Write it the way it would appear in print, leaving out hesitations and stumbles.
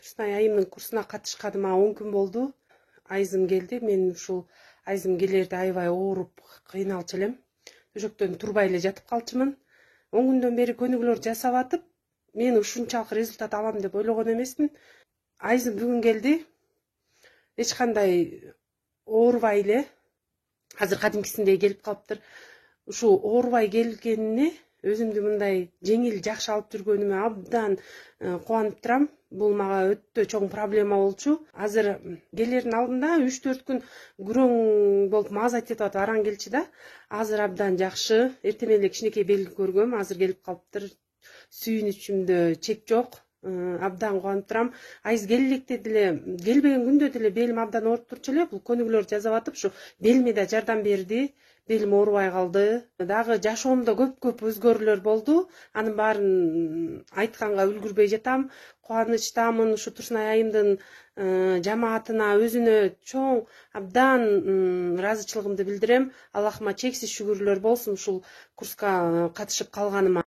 Турсунай айымдын курсуна катышканыма 10 күн болду. Айзым келди. Мен ушул айзым келерде аябай ооруп кыйналчу элем. Төшөктөн турбай эле жатып калчумун. 10 күндөн бери көнүгүүлөр жасап атып, мен ушунчалык результат алам деп ойлогон эмесмин. Айзым бүгүн келди. Эч кандай оорубай эле. Азыр кадимкисиндей келип калыптыр. Ушул оорубай келгенине өзүмдү мындай жеңил жакшы алып жүргөнүмө абдан кубанып турам. Бул мага өтө чоң проблема болчу. Азыр келердин алдында 3-4 күн күрөң болуп мазать этип атып араң келчи да. Азыр абдан жакшы. Эртең эле кичинекей белги көргөм. Азыр келип калыптыр. Сүйүнүчүмдө чек жок. Абдан кубанып турам. Айыз келелекте деле, келбеген күндө деле белим абдан ооруп турчу эле. Бул көнүгүүлөр жасап атып, ушу белиме да жардам берди. Белим оорубай калды. Дагы жашоомдо көп өзгөрүүлөр болду. Анын баарын айтканга үлгүрбөй жатам. Кубанычтамын ушу Турсунай айымдын жамаатына, өзүнө чоң абдан ыраазычылыгымды билдирем. Аллахыма чексиз шүгүрлөр болсун ушул курска катышып калганыма.